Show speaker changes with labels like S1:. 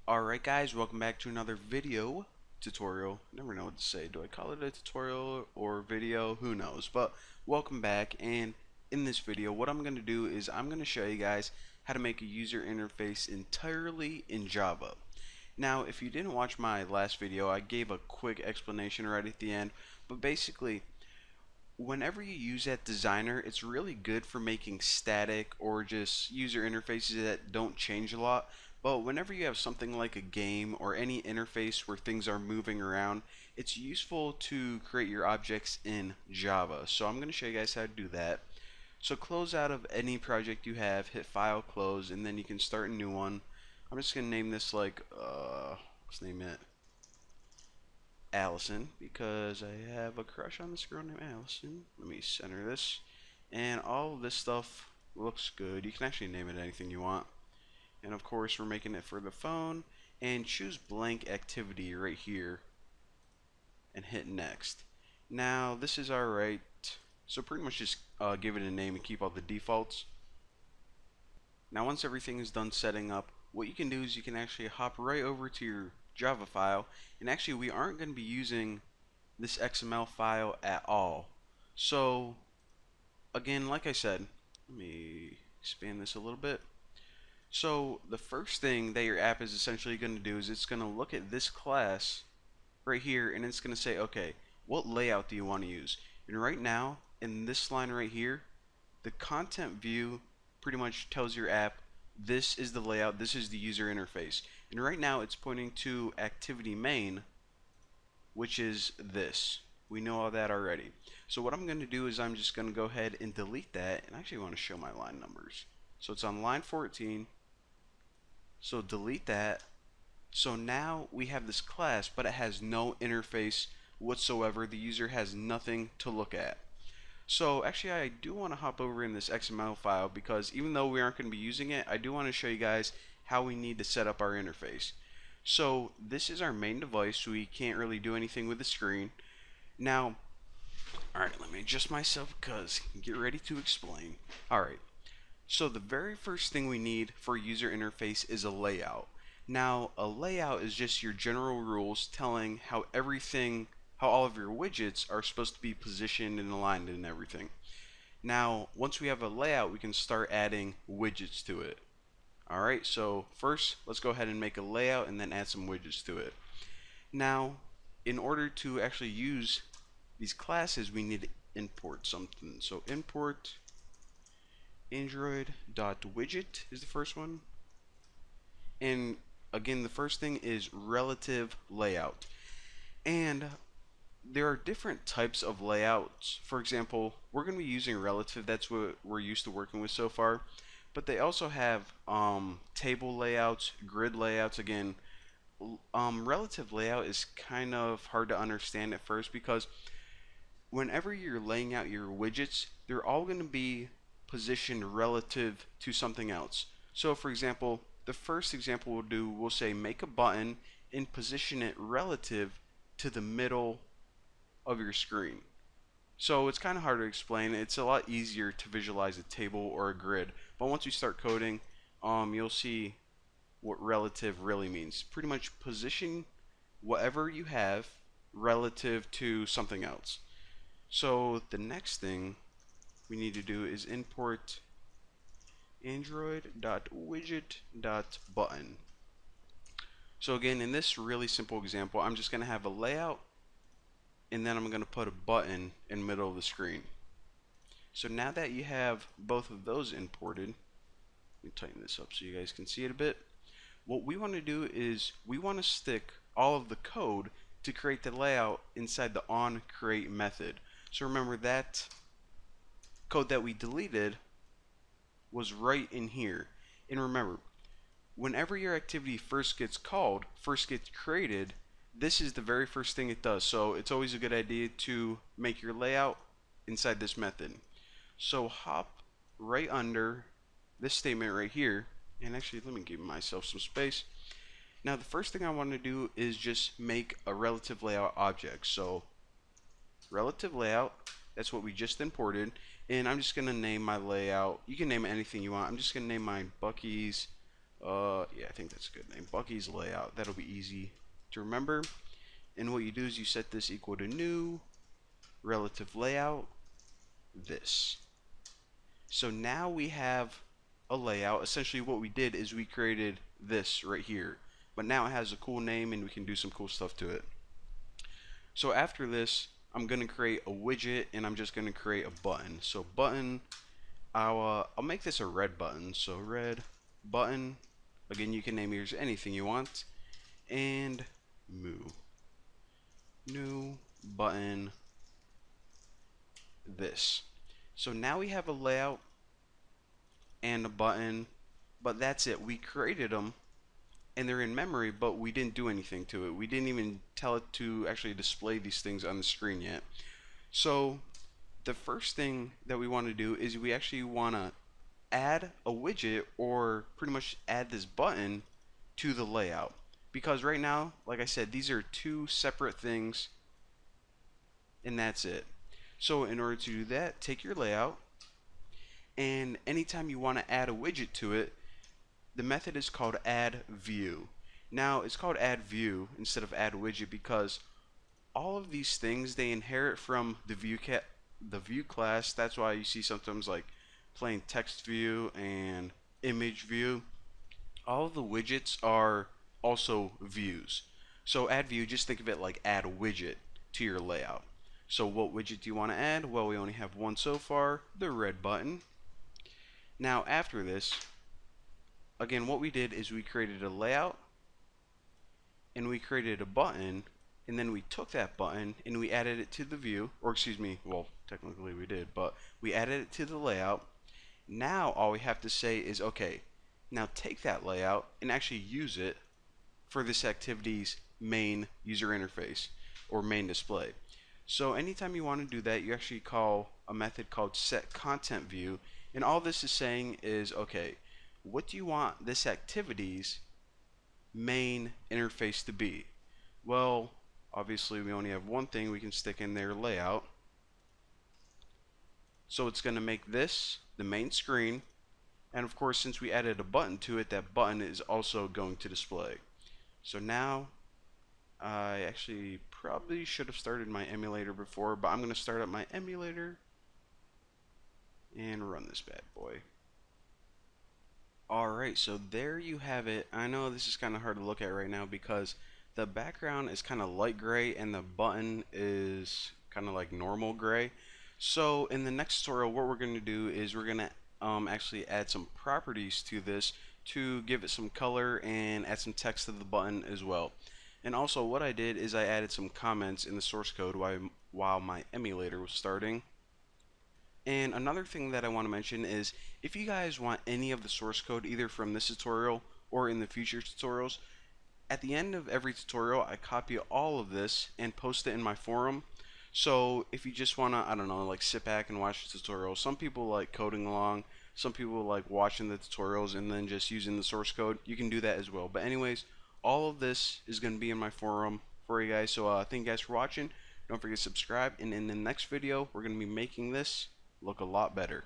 S1: Alright guys, welcome back to another video tutorial. Never know what to say. Do I call it a tutorial or video? Who knows. But welcome back, and in this video what I'm going to do is I'm going to show you guys how to make a user interface entirely in Java. Now if you didn't watch my last video, I gave a quick explanation right at the end, but basically whenever you use that designer, it's really good for making static or just user interfaces that don't change a lot. But whenever you have something like a game or any interface where things are moving around, it's useful to create your objects in Java. So I'm going to show you guys how to do that. So close out of any project you have, hit File, Close, and then you can start a new one. I'm just going to name this like, let's name it Allison, because I have a crush on this girl named Allison. Let me center this, and all of this stuff looks good. You can actually name it anything you want, and of course we're making it for the phone, and choose blank activity right here and hit next. Now this is alright, so pretty much just give it a name and keep all the defaults. Now once everything is done setting up, what you can do is you can actually hop right over to your Java file, and actually we aren't going to be using this XML file at all. So again, like I said, let me expand this a little bit. So the first thing that your app is essentially going to do is it's going to look at this class right here, and it's going to say, okay, what layout do you want to use? And right now in this line right here, the content view pretty much tells your app this is the layout, this is the user interface. And right now it's pointing to activity main, which is this. We know all that already. So what I'm going to do is I'm just going to go ahead and delete that, and I actually want to show my line numbers. So it's on line 14. So delete that. So now we have this class, but it has no interface whatsoever. The user has nothing to look at. So actually I do want to hop over in this XML file, because even though we aren't going to be using it, I do want to show you guys how we need to set up our interface. So this is our main device, so we can't really do anything with the screen. Now, alright, let me adjust myself because get ready to explain. Alright, so the very first thing we need for a user interface is a layout. Now a layout is just your general rules telling how all of your widgets are supposed to be positioned and aligned and everything. Now once we have a layout, we can start adding widgets to it. Alright, so first let's go ahead and make a layout and then add some widgets to it. Now in order to actually use these classes, we need to import something. So import Android.widget is the first one, and again the first thing is relative layout. And there are different types of layouts. For example, we're going to be using relative, that's what we're used to working with so far, but they also have table layouts, grid layouts. Again, relative layout is kind of hard to understand at first, because whenever you're laying out your widgets, they're all going to be positioned relative to something else. So for example, the first example we'll say make a button and position it relative to the middle of your screen. So it's kind of hard to explain. It's a lot easier to visualize a table or a grid, but once you start coding, you'll see what relative really means. Pretty much position whatever you have relative to something else. So the next thing we need to do is import Android.widget.button. So again, in this really simple example, I'm just going to have a layout, and then I'm going to put a button in the middle of the screen. So now that you have both of those imported, let me tighten this up so you guys can see it a bit. What we want to do is we want to stick all of the code to create the layout inside the onCreate method. So remember, that code that we deleted was right in here. And remember, whenever your activity first gets created, this is the very first thing it does. So it's always a good idea to make your layout inside this method. So hop right under this statement right here, and actually let me give myself some space. Now the first thing I want to do is just make a relative layout object. So relative layout, that's what we just imported, and I'm just going to name my layout. You can name it anything you want. I'm just going to name mine Bucky's Yeah, I think that's a good name. Bucky's layout. That'll be easy to remember. And what you do is you set this equal to new relative layout this. So now we have a layout. Essentially what we did is we created this right here. But now it has a cool name and we can do some cool stuff to it. So after this, I'm going to create a widget and I'm just going to create a button. So button, I'll make this a red button. So red button. Again, you can name yours anything you want. And new button this. So now we have a layout and a button, but that's it. We created them and they're in memory, but we didn't do anything to it. We didn't even tell it to actually display these things on the screen yet. So the first thing that we want to do is we actually want to add a widget, or pretty much add this button to the layout. Because right now, like I said, these are two separate things and that's it. So in order to do that, take your layout, and anytime you want to add a widget to it, the method is called add view. Now it's called add view instead of add widget because all of these things, they inherit from the view class. That's why you see sometimes like plain text view and image view. All of the widgets are also views. So add view, just think of it like add a widget to your layout. So what widget do you want to add? Well, we only have one so far, the red button. Now after this, again, what we did is we created a layout and we created a button, and then we took that button and we added it to the view, or excuse me, well, technically we did, but we added it to the layout. Now all we have to say is, okay, now take that layout and actually use it for this activity's main user interface or main display. So anytime you want to do that, you actually call a method called setContentView, and all this is saying is, okay, what do you want this activity's main interface to be? Well, obviously we only have one thing we can stick in there, layout. So it's going to make this the main screen, and of course since we added a button to it, that button is also going to display. So now I actually probably should have started my emulator before, but I'm going to start up my emulator and run this bad boy. Alright, so there you have it. I know this is kind of hard to look at right now because the background is kind of light gray and the button is kind of like normal gray. So in the next tutorial, what we're going to do is we're going to actually add some properties to this to give it some color and add some text to the button as well. And also what I did is I added some comments in the source code while my emulator was starting. And another thing that I want to mention is if you guys want any of the source code either from this tutorial or in the future tutorials, at the end of every tutorial I copy all of this and post it in my forum. So if you just want to, I don't know, like sit back and watch the tutorial. Some people like coding along, some people like watching the tutorials and then just using the source code. You can do that as well. But anyways, all of this is going to be in my forum for you guys. So thank you guys for watching. Don't forget to subscribe. And in the next video, we're going to be making this look a lot better.